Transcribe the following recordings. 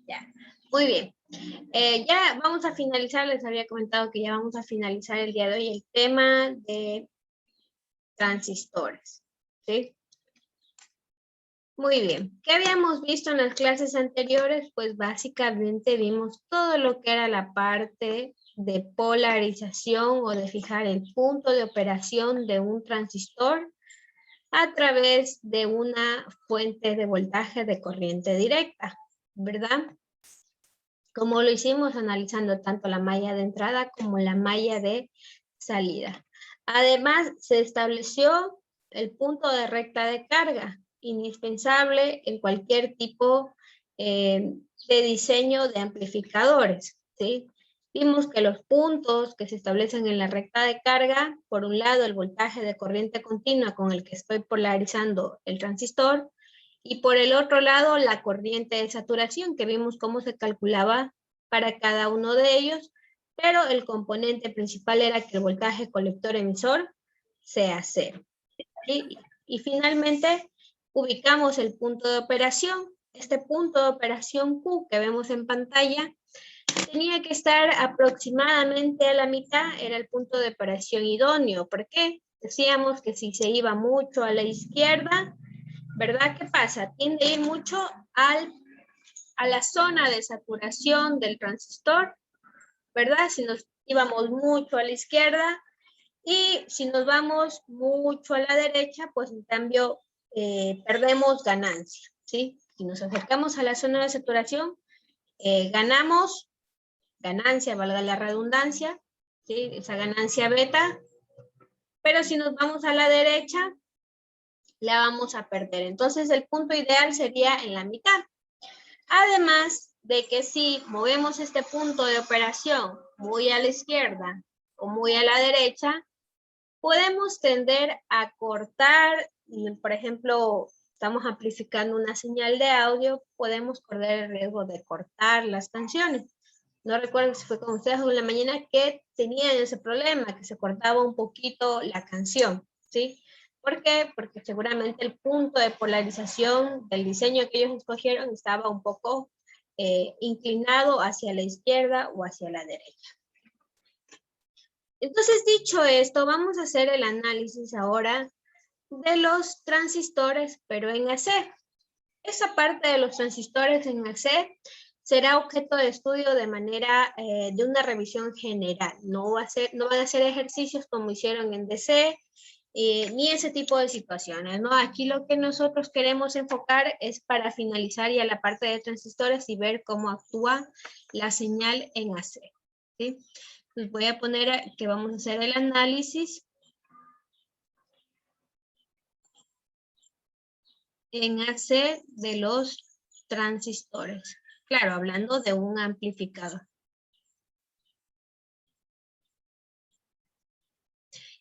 Ya, muy bien. Ya vamos a finalizar, les había comentado que ya vamos a finalizar el día de hoy el tema de transistores, ¿sí? Muy bien. ¿Qué habíamos visto en las clases anteriores? Pues básicamente vimos todo lo que era la parte de polarización o de fijar el punto de operación de un transistor a través de una fuente de voltaje de corriente directa, ¿verdad? Como lo hicimos analizando tanto la malla de entrada como la malla de salida. Además, se estableció el punto de recta de carga, indispensable en cualquier tipo de diseño de amplificadores, ¿sí? Vimos que los puntos que se establecen en la recta de carga, por un lado el voltaje de corriente continua con el que estoy polarizando el transistor, y por el otro lado la corriente de saturación, que vimos cómo se calculaba para cada uno de ellos, pero el componente principal era que el voltaje colector-emisor sea cero. Y finalmente ubicamos el punto de operación. Este punto de operación Q que vemos en pantalla tenía que estar aproximadamente a la mitad, era el punto de operación idóneo. ¿Por qué? Decíamos que si se iba mucho a la izquierda, ¿verdad? ¿Qué pasa? Tiende a ir mucho a la zona de saturación del transistor, ¿verdad? Si nos íbamos mucho a la izquierda y si nos vamos mucho a la derecha, pues en cambio perdemos ganancia, ¿sí? Si nos acercamos a la zona de saturación, ganamos ganancia, valga la redundancia, ¿sí? Esa ganancia beta, pero si nos vamos a la derecha, la vamos a perder. Entonces el punto ideal sería en la mitad. Además de que si movemos este punto de operación muy a la izquierda o muy a la derecha, podemos tender a cortar, por ejemplo, estamos amplificando una señal de audio, podemos correr el riesgo de cortar las canciones. No recuerdo si fue con ustedes en la mañana que tenían ese problema, que se cortaba un poquito la canción, ¿sí? ¿Por qué? Porque seguramente el punto de polarización del diseño que ellos escogieron estaba un poco inclinado hacia la izquierda o hacia la derecha. Entonces, dicho esto, vamos a hacer el análisis ahora de los transistores, pero en AC. Esa parte de los transistores en AC será objeto de estudio de manera de una revisión general. No van a ser ejercicios como hicieron en DC, ni ese tipo de situaciones, ¿no? Aquí lo que nosotros queremos enfocar es para finalizar ya la parte de transistores y ver cómo actúa la señal en AC, ¿sí? Les voy a poner que vamos a hacer el análisis en AC de los transistores. Claro, hablando de un amplificador.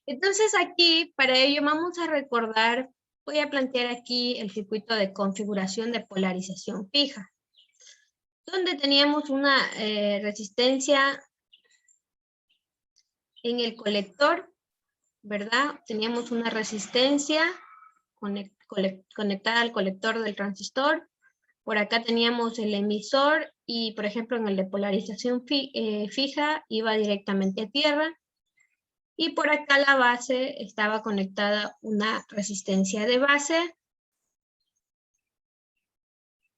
Entonces aquí, para ello, vamos a recordar, voy a plantear aquí el circuito de configuración de polarización fija, donde teníamos una resistencia en el colector, ¿verdad? Teníamos una resistencia conectada al colector del transistor. Por acá teníamos el emisor y, por ejemplo, en el de polarización fija iba directamente a tierra. Y por acá la base estaba conectada una resistencia de base.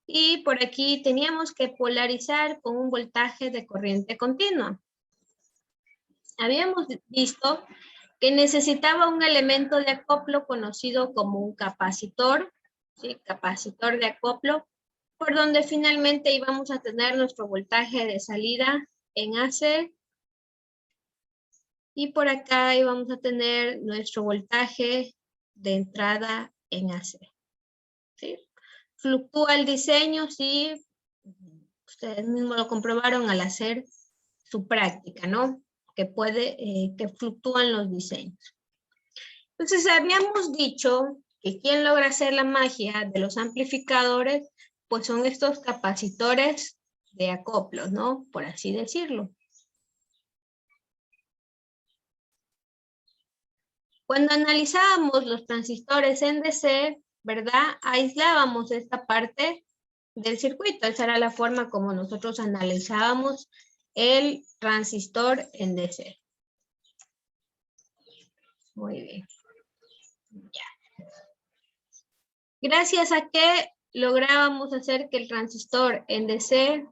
Y por aquí teníamos que polarizar con un voltaje de corriente continua. Habíamos visto que necesitaba un elemento de acoplo conocido como un capacitor, ¿sí? Capacitor de acoplo, por donde finalmente íbamos a tener nuestro voltaje de salida en AC y por acá íbamos a tener nuestro voltaje de entrada en AC. ¿Sí? Fluctúa el diseño, sí, ustedes mismos lo comprobaron al hacer su práctica, ¿no? Que fluctúan los diseños. Entonces, habíamos dicho que quien logra hacer la magia de los amplificadores, pues son estos capacitores de acoplo, ¿no? Por así decirlo. Cuando analizábamos los transistores en DC, ¿verdad? Aislábamos esta parte del circuito. Esa era la forma como nosotros analizábamos el transistor en DC. Muy bien. Ya. Gracias a que lográbamos hacer que el transistor en DC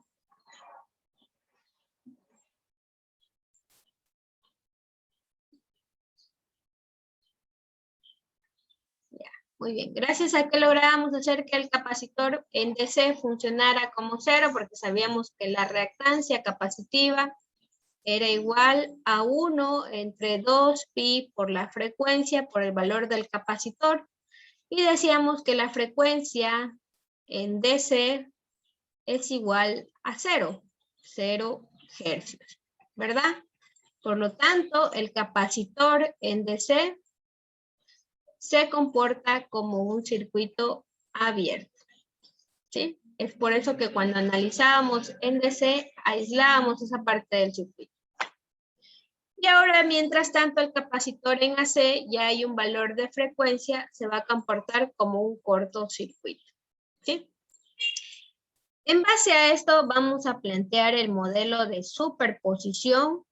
muy bien, gracias a que lográbamos hacer que el capacitor en DC funcionara como cero, porque sabíamos que la reactancia capacitiva era igual a 1 entre 2 pi por la frecuencia, por el valor del capacitor, y decíamos que la frecuencia en DC es igual a 0 hercios, ¿verdad? Por lo tanto, el capacitor en DC se comporta como un circuito abierto, ¿sí? Es por eso que cuando analizábamos en DC, aislábamos esa parte del circuito. Y ahora, mientras tanto, el capacitor en AC ya hay un valor de frecuencia, se va a comportar como un cortocircuito, ¿sí? En base a esto, vamos a plantear el modelo de superposición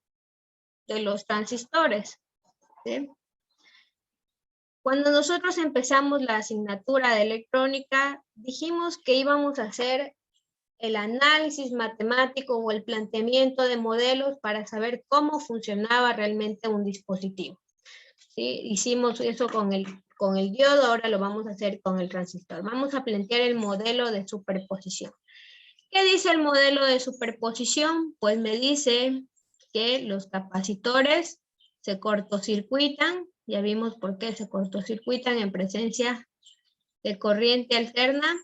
de los transistores, ¿sí? Cuando nosotros empezamos la asignatura de electrónica, dijimos que íbamos a hacer el análisis matemático o el planteamiento de modelos para saber cómo funcionaba realmente un dispositivo. ¿Sí? Hicimos eso con el diodo, ahora lo vamos a hacer con el transistor. Vamos a plantear el modelo de superposición. ¿Qué dice el modelo de superposición? Pues me dice que los capacitores se cortocircuitan. Ya vimos por qué se cortocircuitan en presencia de corriente alterna.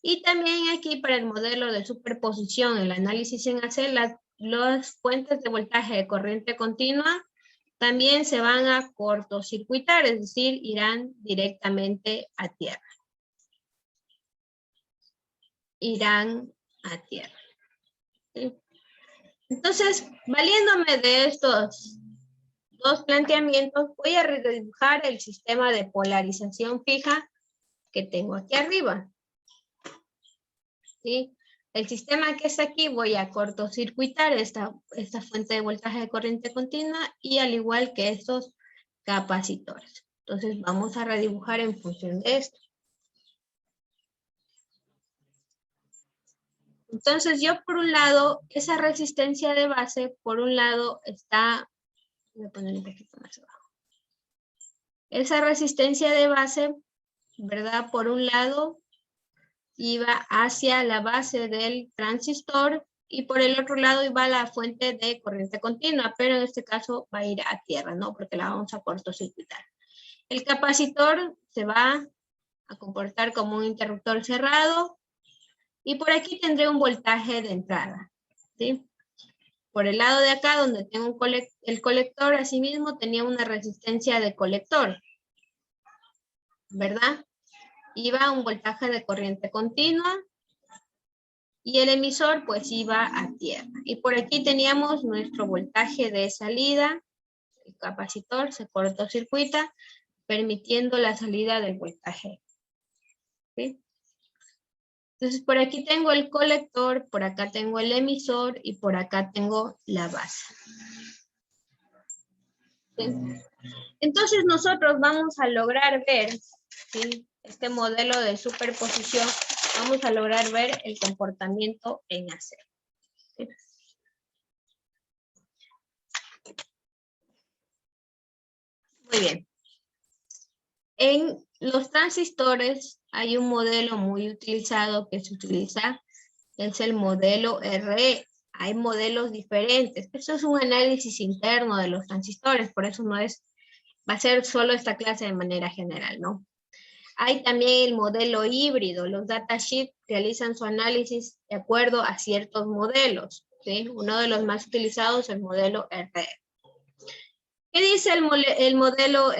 Y también aquí para el modelo de superposición, el análisis en AC, las fuentes de voltaje de corriente continua también se van a cortocircuitar, es decir, irán directamente a tierra. Irán a tierra. ¿Sí? Entonces, valiéndome de estos dos planteamientos, voy a redibujar el sistema de polarización fija que tengo aquí arriba. ¿Sí? El sistema que está aquí voy a cortocircuitar esta fuente de voltaje de corriente continua y al igual que estos capacitores. Entonces vamos a redibujar en función de esto. Entonces yo por un lado, esa resistencia de base, por un lado está, voy a poner un poquito más abajo. Esa resistencia de base, ¿verdad? Por un lado iba hacia la base del transistor y por el otro lado iba la fuente de corriente continua, pero en este caso va a ir a tierra, ¿no? Porque la vamos a cortocircuitar. El capacitor se va a comportar como un interruptor cerrado y por aquí tendré un voltaje de entrada, ¿sí? Por el lado de acá, donde tengo el colector, asimismo tenía una resistencia de colector, ¿verdad? Iba un voltaje de corriente continua y el emisor pues iba a tierra. Y por aquí teníamos nuestro voltaje de salida, el capacitor se cortocircuita, permitiendo la salida del voltaje. ¿Sí? Entonces por aquí tengo el colector, por acá tengo el emisor y por acá tengo la base. ¿Sí? Entonces nosotros vamos a lograr ver, ¿sí? Este modelo de superposición, vamos a lograr ver el comportamiento en AC. ¿Sí? Muy bien. En los transistores hay un modelo muy utilizado que se utiliza, es el modelo RE. Hay modelos diferentes. Esto es un análisis interno de los transistores, por eso no es, va a ser solo esta clase de manera general, ¿no? Hay también el modelo híbrido. Los datasheets realizan su análisis de acuerdo a ciertos modelos, ¿sí? Uno de los más utilizados es el modelo RE. ¿Qué dice el modelo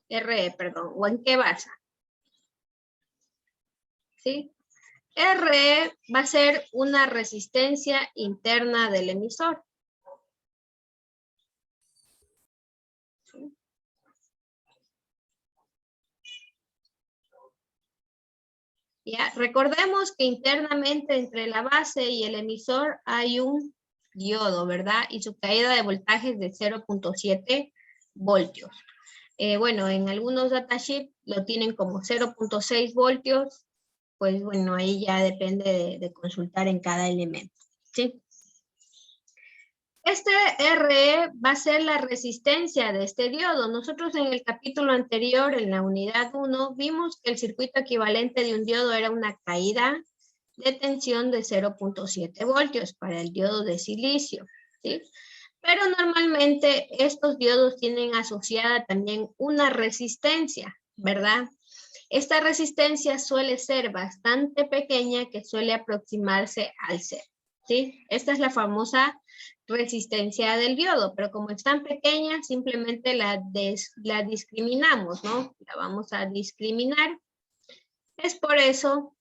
RE, perdón, o en qué basa? ¿Sí? RE va a ser una resistencia interna del emisor. Ya, recordemos que internamente entre la base y el emisor hay un diodo, ¿verdad? Y su caída de voltaje es de 0.7 voltios. Bueno, en algunos datasheets lo tienen como 0.6 voltios, pues bueno, ahí ya depende de consultar en cada elemento, ¿sí? Este RE va a ser la resistencia de este diodo. Nosotros en el capítulo anterior, en la unidad 1, vimos que el circuito equivalente de un diodo era una caída de tensión de 0.7 voltios para el diodo de silicio, ¿sí? Pero normalmente estos diodos tienen asociada también una resistencia, ¿verdad? Esta resistencia suele ser bastante pequeña, que suele aproximarse al cero, ¿sí? Esta es la famosa resistencia del diodo, pero como es tan pequeña, simplemente la discriminamos, ¿no? La vamos a discriminar. Es por eso,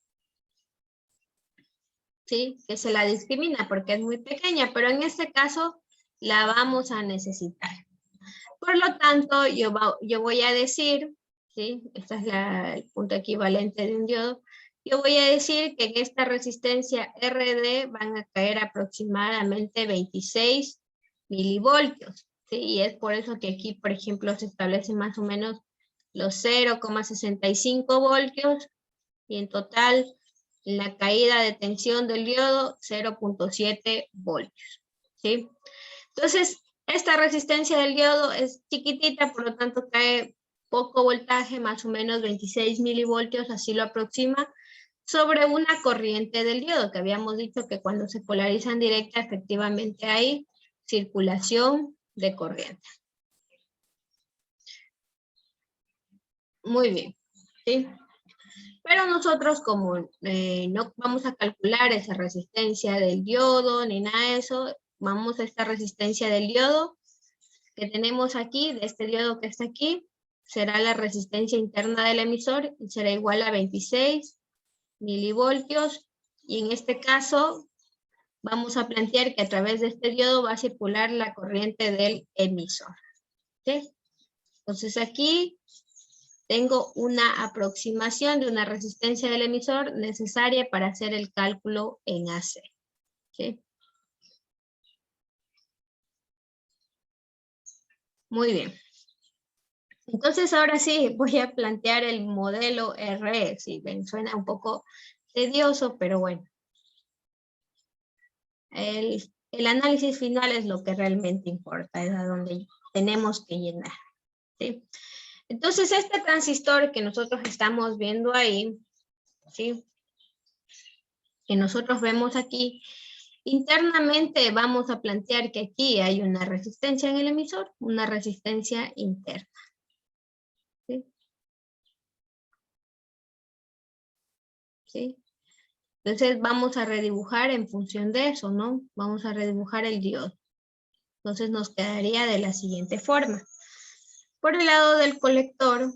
¿sí? Que se la discrimina, porque es muy pequeña, pero en este caso la vamos a necesitar. Por lo tanto, yo voy a decir, ¿sí? Este es el punto equivalente de un diodo. Yo voy a decir que en esta resistencia RD van a caer aproximadamente 26 milivoltios, ¿sí? Y es por eso que aquí, por ejemplo, se establece más o menos los 0,65 voltios y en total la caída de tensión del diodo 0.7 voltios, ¿sí? Entonces, esta resistencia del diodo es chiquitita, por lo tanto cae poco voltaje, más o menos 26 milivoltios, así lo aproxima, sobre una corriente del diodo, que habíamos dicho que cuando se polarizan directa, efectivamente hay circulación de corriente. Muy bien, ¿sí? Pero nosotros como no vamos a calcular esa resistencia del diodo ni nada de eso, vamos a esta resistencia del diodo que tenemos aquí, de este diodo que está aquí, será la resistencia interna del emisor y será igual a 26 milivoltios. Y en este caso vamos a plantear que a través de este diodo va a circular la corriente del emisor, ¿sí? Entonces aquí tengo una aproximación de una resistencia del emisor necesaria para hacer el cálculo en AC, ¿sí? Muy bien. Entonces ahora sí voy a plantear el modelo RE. Sí, ven, suena un poco tedioso, pero bueno. El análisis final es lo que realmente importa, es a donde tenemos que llenar, ¿sí? Entonces este transistor que nosotros estamos viendo ahí, ¿sí? Que nosotros vemos aquí, internamente vamos a plantear que aquí hay una resistencia en el emisor, una resistencia interna, ¿sí? ¿Sí? Entonces vamos a redibujar en función de eso, ¿no? Vamos a redibujar el diodo. Entonces nos quedaría de la siguiente forma. Por el lado del colector,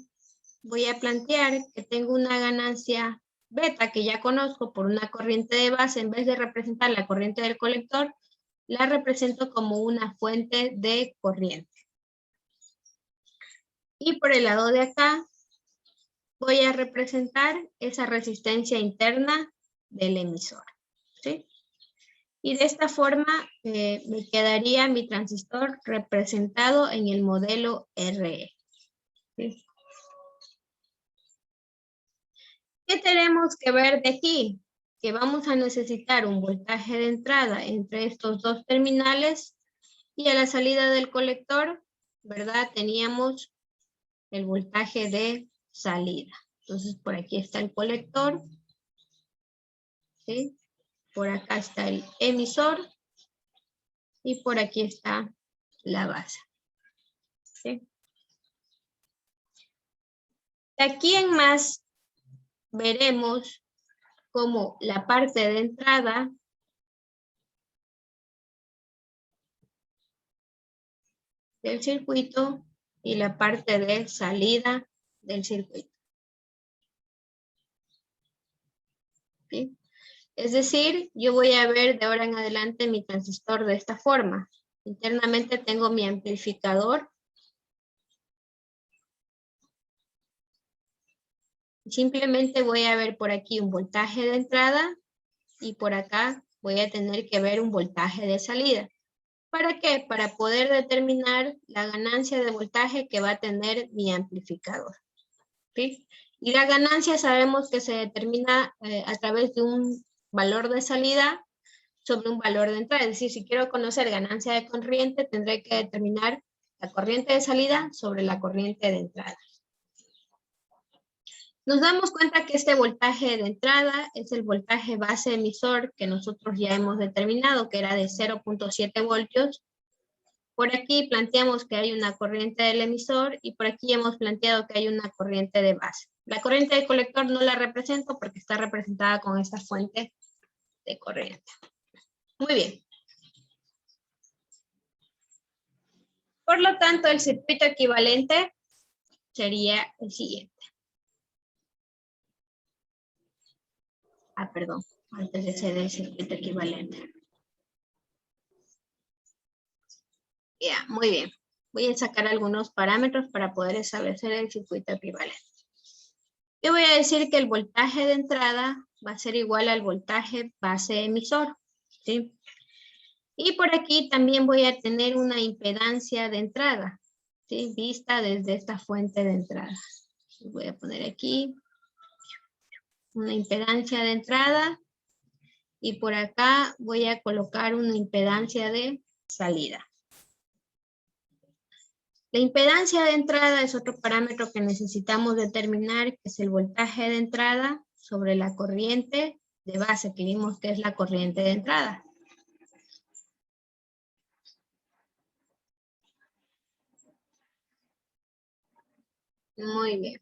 voy a plantear que tengo una ganancia beta que ya conozco por una corriente de base. En vez de representar la corriente del colector, la represento como una fuente de corriente. Y por el lado de acá, voy a representar esa resistencia interna del emisor, ¿sí? Y de esta forma me quedaría mi transistor representado en el modelo RE, ¿sí? ¿Qué tenemos que ver de aquí? Que vamos a necesitar un voltaje de entrada entre estos dos terminales y a la salida del colector, ¿verdad? Teníamos el voltaje de salida. Entonces por aquí está el colector, ¿sí? Por acá está el emisor y por aquí está la base, ¿sí? De aquí en más veremos cómo la parte de entrada del circuito y la parte de salida del circuito, ¿sí? Es decir, yo voy a ver de ahora en adelante mi transistor de esta forma. Internamente tengo mi amplificador, Simplemente voy a ver por aquí un voltaje de entrada y por acá voy a tener que ver un voltaje de salida. ¿Para qué? Para poder determinar la ganancia de voltaje que va a tener mi amplificador. ¿Sí? Y la ganancia sabemos que se determina a través de un valor de salida sobre un valor de entrada. Es decir, si quiero conocer ganancia de corriente, tendré que determinar la corriente de salida sobre la corriente de entrada. Nos damos cuenta que este voltaje de entrada es el voltaje base emisor que nosotros ya hemos determinado, que era de 0.7 voltios. Por aquí planteamos que hay una corriente del emisor y por aquí hemos planteado que hay una corriente de base. La corriente del colector no la represento porque está representada con esta fuente de corriente. Muy bien. Por lo tanto, el circuito equivalente sería el siguiente. Perdón, antes de ser el circuito equivalente. Ya, muy bien. Voy a sacar algunos parámetros para poder establecer el circuito equivalente. Yo voy a decir que el voltaje de entrada va a ser igual al voltaje base emisor, ¿sí? Y por aquí también voy a tener una impedancia de entrada, ¿sí? Vista desde esta fuente de entrada. Voy a poner aquí una impedancia de entrada y por acá voy a colocar una impedancia de salida. La impedancia de entrada es otro parámetro que necesitamos determinar, que es el voltaje de entrada sobre la corriente de base, que vimos que es la corriente de entrada. Muy bien.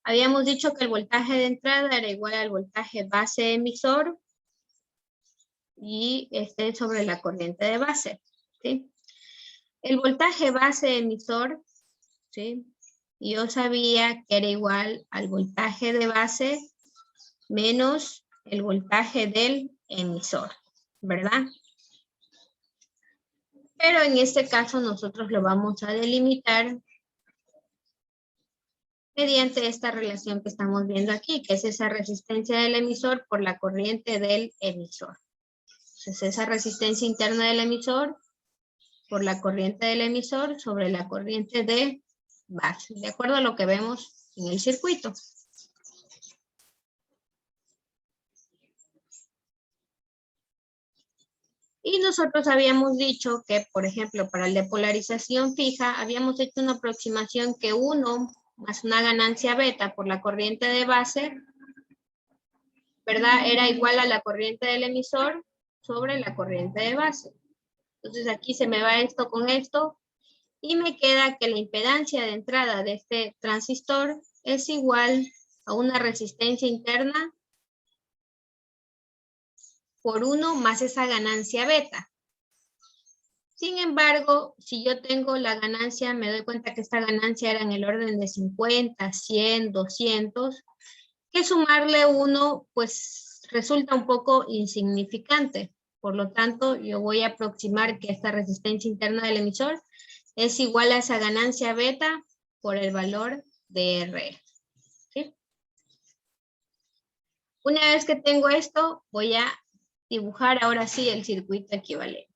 Habíamos dicho que el voltaje de entrada era igual al voltaje base emisor y este sobre la corriente de base, ¿sí? El voltaje base emisor, ¿sí? Yo sabía que era igual al voltaje de base menos el voltaje del emisor, ¿verdad? Pero en este caso nosotros lo vamos a delimitar mediante esta relación que estamos viendo aquí, que es esa resistencia del emisor por la corriente del emisor. Entonces esa resistencia interna del emisor por la corriente del emisor sobre la corriente de base, de acuerdo a lo que vemos en el circuito. Y nosotros habíamos dicho que, por ejemplo, para el de polarización fija, habíamos hecho una aproximación que 1 más una ganancia beta por la corriente de base, ¿verdad? Era igual a la corriente del emisor sobre la corriente de base. Entonces aquí se me va esto con esto y me queda que la impedancia de entrada de este transistor es igual a una resistencia interna por 1 más esa ganancia beta. Sin embargo, si yo tengo la ganancia, me doy cuenta que esta ganancia era en el orden de 50, 100, 200, que sumarle 1, pues resulta un poco insignificante. Por lo tanto, yo voy a aproximar que esta resistencia interna del emisor es igual a esa ganancia beta por el valor de R. ¿Sí? Una vez que tengo esto, voy a dibujar ahora sí el circuito equivalente.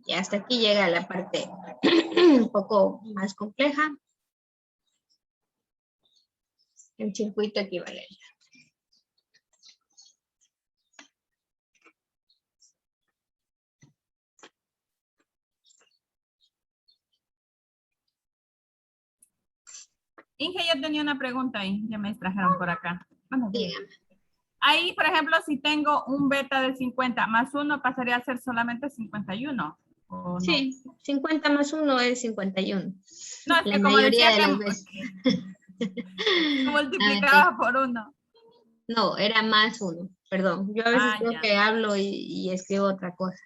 Y hasta aquí llega la parte un poco más compleja. El circuito equivalente. Inge, yo tenía una pregunta ahí, ya me extrajeron por acá. Bueno, Dígame. ahí, por ejemplo, si tengo un beta de 50 más 1, pasaría a ser solamente 51. ¿O Sí, no? 50 más 1 es 51. No, es La que como mayoría decía de las veces. que Ah, multiplicaba por 1. no, era más 1. Perdón, yo a veces creo Ya. que hablo y escribo otra cosa.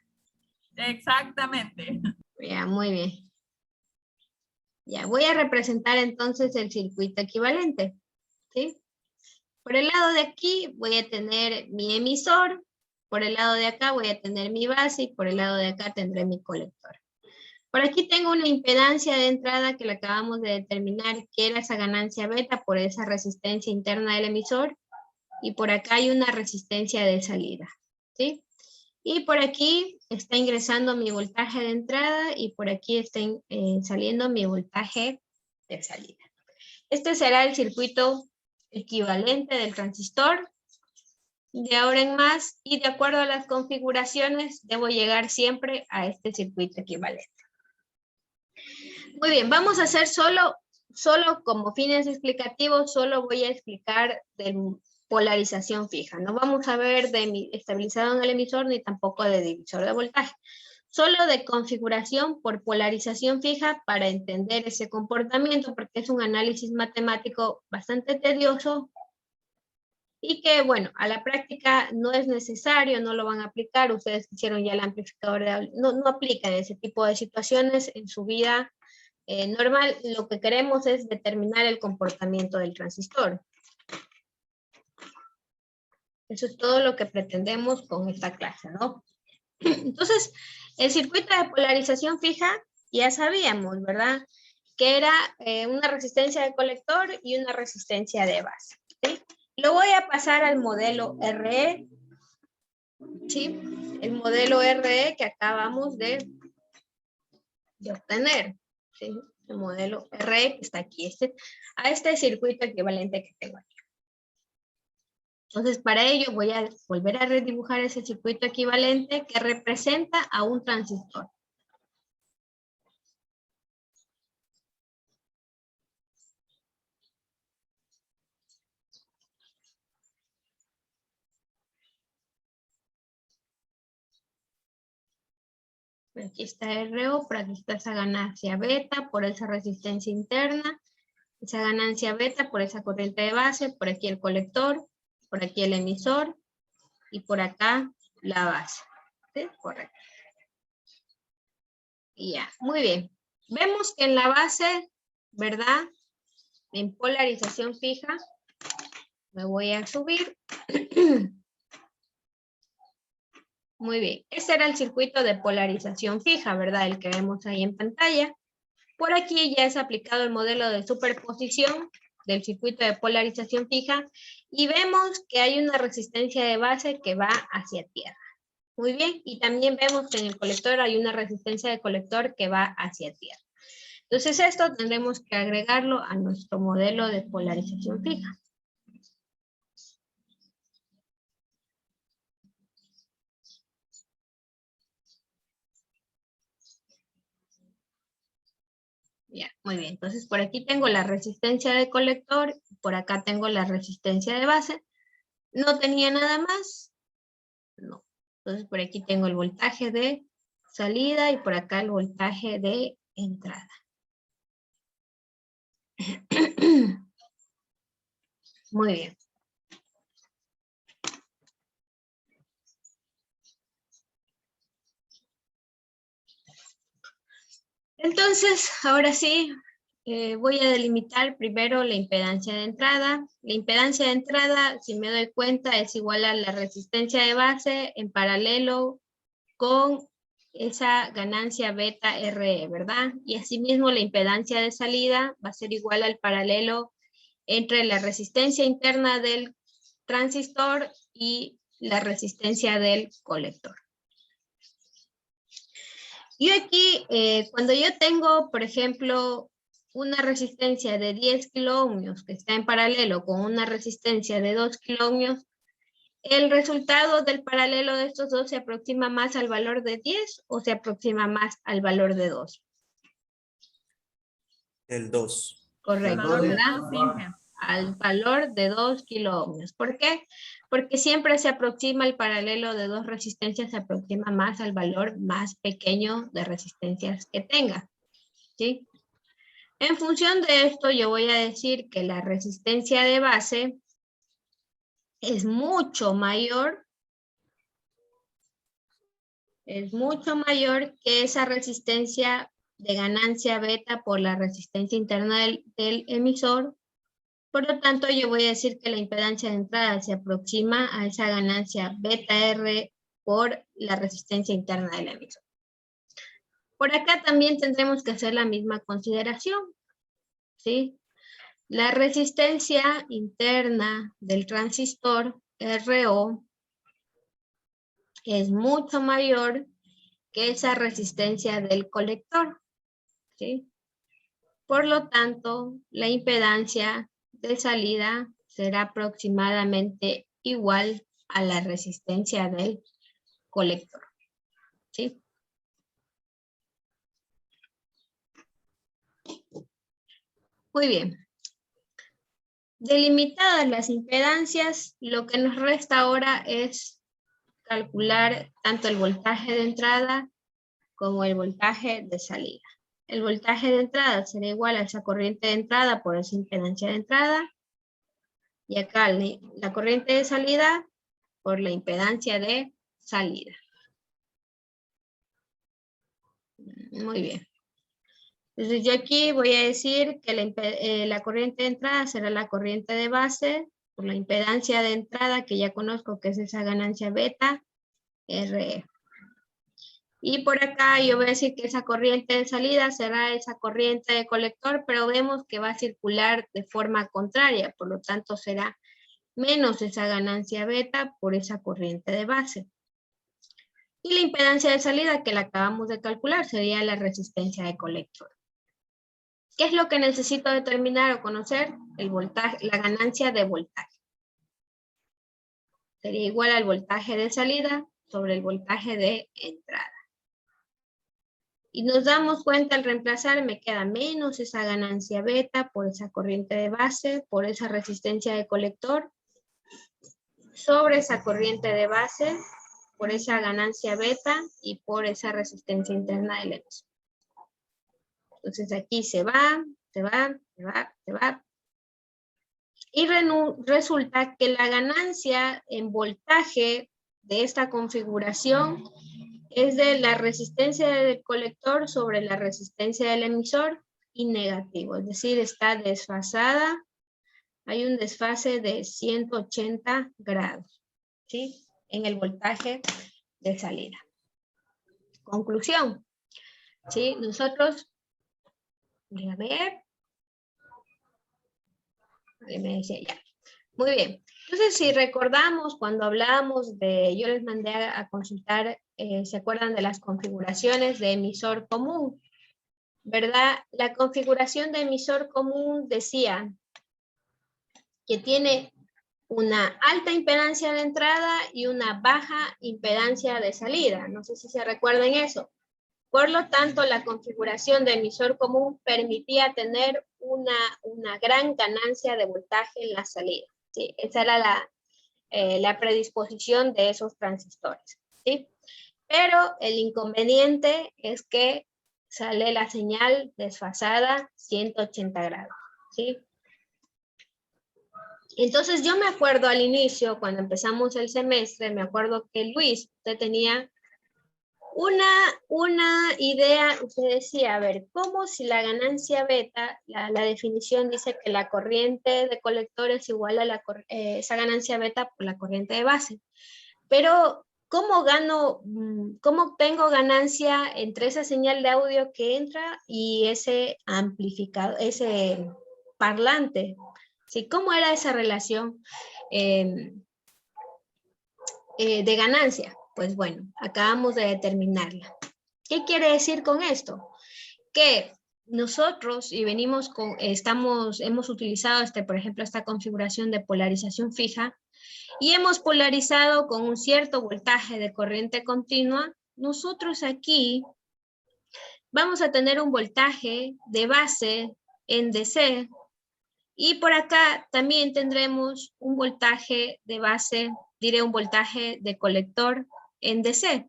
Exactamente. Ya, muy bien. Ya, voy a representar entonces el circuito equivalente. ¿Sí? Por el lado de aquí voy a tener mi emisor, por el lado de acá voy a tener mi base y por el lado de acá tendré mi colector. Por aquí tengo una impedancia de entrada que la acabamos de determinar, que era esa ganancia beta por esa resistencia interna del emisor. Y por acá hay una resistencia de salida, ¿sí? Y por aquí está ingresando mi voltaje de entrada y por aquí está saliendo mi voltaje de salida. Este será el circuito equivalente del transistor. De ahora en más, y de acuerdo a las configuraciones, debo llegar siempre a este circuito equivalente. Muy bien, vamos a hacer solo como fines explicativos, solo voy a explicar de polarización fija. No vamos a ver de estabilizado en el emisor ni tampoco de divisor de voltaje. Solo de configuración por polarización fija para entender ese comportamiento, porque es un análisis matemático bastante tedioso y que, bueno, a la práctica no es necesario, no lo van a aplicar. Ustedes que hicieron ya el amplificador, no aplican ese tipo de situaciones en su vida normal. Lo que queremos es determinar el comportamiento del transistor. Eso es todo lo que pretendemos con esta clase, ¿no? Entonces, el circuito de polarización fija, ya sabíamos, ¿verdad? Que era una resistencia de colector y una resistencia de base, ¿sí? Lo voy a pasar al modelo RE, ¿sí? El modelo RE que acabamos de obtener, ¿sí? El modelo RE que está aquí, a este circuito equivalente que tengo aquí. Entonces, para ello voy a volver a redibujar ese circuito equivalente que representa a un transistor. Aquí está RO, por aquí está esa ganancia beta por esa resistencia interna, esa ganancia beta por esa corriente de base, por aquí el colector, por aquí el emisor y por acá la base. ¿Sí? Correcto. Y ya, muy bien. Vemos que en la base, ¿verdad? En polarización fija, me voy a subir. Muy bien, ese era el circuito de polarización fija, ¿verdad? El que vemos ahí en pantalla. Por aquí ya es aplicado el modelo de superposición del circuito de polarización fija y vemos que hay una resistencia de base que va hacia tierra. Muy bien, y también vemos que en el colector hay una resistencia de colector que va hacia tierra. Entonces esto tendremos que agregarlo a nuestro modelo de polarización fija. Ya, muy bien. Entonces, por aquí tengo la resistencia de colector, por acá tengo la resistencia de base. ¿No tenía nada más? No. Entonces, por aquí tengo el voltaje de salida y por acá el voltaje de entrada. Muy bien. Entonces, ahora sí, voy a delimitar primero la impedancia de entrada. La impedancia de entrada, si me doy cuenta, es igual a la resistencia de base en paralelo con esa ganancia beta RE, ¿verdad? Y asimismo la impedancia de salida va a ser igual al paralelo entre la resistencia interna del transistor y la resistencia del colector. Y aquí, cuando yo tengo, por ejemplo, una resistencia de 10 kiloohmios que está en paralelo con una resistencia de 2 kiloohmios, ¿el resultado del paralelo de estos dos se aproxima más al valor de 10 o se aproxima más al valor de 2? El 2. Correcto, Valor de ¿verdad? 2, Inge. Al valor de 2 kiloohmios. ¿Por qué? Porque siempre se aproxima el paralelo de dos resistencias, se aproxima más al valor más pequeño de resistencias que tenga. ¿Sí? En función de esto, yo voy a decir que la resistencia de base es mucho mayor que esa resistencia de ganancia beta por la resistencia interna del emisor. Por lo tanto, yo voy a decir que la impedancia de entrada se aproxima a esa ganancia beta R por la resistencia interna del emisor. Por acá también tendremos que hacer la misma consideración, ¿sí? La resistencia interna del transistor RO es mucho mayor que esa resistencia del colector, ¿sí? Por lo tanto, la impedancia de salida será aproximadamente igual a la resistencia del colector, ¿sí? Muy bien. Delimitadas las impedancias, lo que nos resta ahora es calcular tanto el voltaje de entrada como el voltaje de salida. El voltaje de entrada será igual a esa corriente de entrada por esa impedancia de entrada. Y acá la corriente de salida por la impedancia de salida. Muy bien. Entonces yo aquí voy a decir que la corriente de entrada será la corriente de base por la impedancia de entrada que ya conozco que es esa ganancia beta RE. Y por acá yo voy a decir que esa corriente de salida será esa corriente de colector, pero vemos que va a circular de forma contraria, por lo tanto será menos esa ganancia beta por esa corriente de base. Y la impedancia de salida que la acabamos de calcular sería la resistencia de colector. ¿Qué es lo que necesito determinar o conocer? El voltaje, la ganancia de voltaje. Sería igual al voltaje de salida sobre el voltaje de entrada. Y nos damos cuenta al reemplazar, me queda menos esa ganancia beta por esa corriente de base, por esa resistencia de colector, sobre esa corriente de base, por esa ganancia beta y por esa resistencia interna del emisor. Entonces aquí se va, se va, se va, se va. Y resulta que la ganancia en voltaje de esta configuración es de la resistencia del colector sobre la resistencia del emisor y negativo. Es decir, está desfasada. Hay un desfase de 180 grados, ¿sí? En el voltaje de salida. Conclusión, ¿sí? Nosotros, voy a ver. Me decía ya. Muy bien. Entonces, si recordamos cuando hablábamos de, yo les mandé a consultar, ¿se acuerdan de las configuraciones de emisor común? ¿Verdad? La configuración de emisor común decía que tiene una alta impedancia de entrada y una baja impedancia de salida. No sé si se recuerdan eso. Por lo tanto, la configuración de emisor común permitía tener una gran ganancia de voltaje en la salida. ¿Sí? Esa era la predisposición de esos transistores. ¿Sí? Pero el inconveniente es que sale la señal desfasada 180 grados. ¿Sí? Entonces yo me acuerdo al inicio, cuando empezamos el semestre, me acuerdo que Luis, usted tenía una idea, usted decía, a ver, ¿cómo si la ganancia beta, la definición dice que la corriente de colector es igual a esa ganancia beta por la corriente de base? Pero, ¿cómo obtengo ganancia entre esa señal de audio que entra y ese amplificador, ese parlante? ¿Sí? ¿Cómo era esa relación de ganancia? Pues bueno, acabamos de determinarla. ¿Qué quiere decir con esto? Que nosotros, y venimos con, hemos utilizado, por ejemplo, esta configuración de polarización fija, y hemos polarizado con un cierto voltaje de corriente continua, nosotros aquí vamos a tener un voltaje de base en DC, y por acá también tendremos un voltaje de base, diré un voltaje de colector en DC,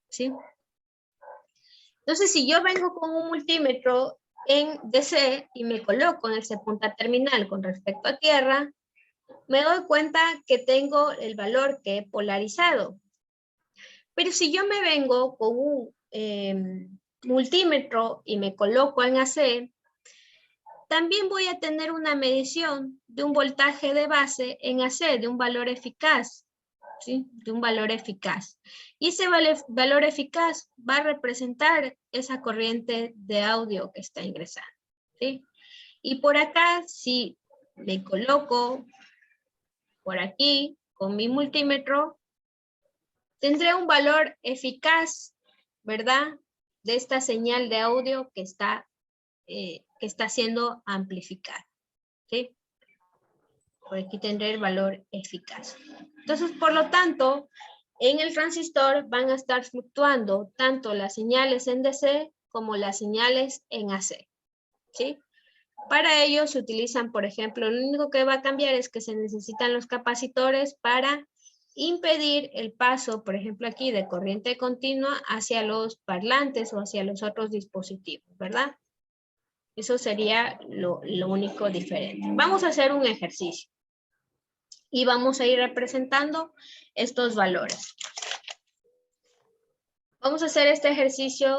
¿sí? Entonces, si yo vengo con un multímetro en DC y me coloco en ese punta terminal con respecto a tierra, me doy cuenta que tengo el valor que he polarizado. Pero si yo me vengo con un multímetro y me coloco en AC, también voy a tener una medición de un voltaje de base en AC, de un valor eficaz. ¿sí? De un valor eficaz. Y ese valor eficaz va a representar esa corriente de audio que está ingresando, ¿sí? Y por acá, si le coloco por aquí con mi multímetro, tendré un valor eficaz, ¿verdad? De esta señal de audio que está siendo amplificada, ¿sí? Por aquí tendré el valor eficaz. Entonces, por lo tanto, en el transistor van a estar fluctuando tanto las señales en DC como las señales en AC, ¿sí? Para ello se utilizan, por ejemplo, lo único que va a cambiar es que se necesitan los capacitores para impedir el paso, por ejemplo, aquí de corriente continua hacia los parlantes o hacia los otros dispositivos, ¿verdad? Eso sería lo único diferente. Vamos a hacer un ejercicio y vamos a ir representando estos valores. Vamos a hacer este ejercicio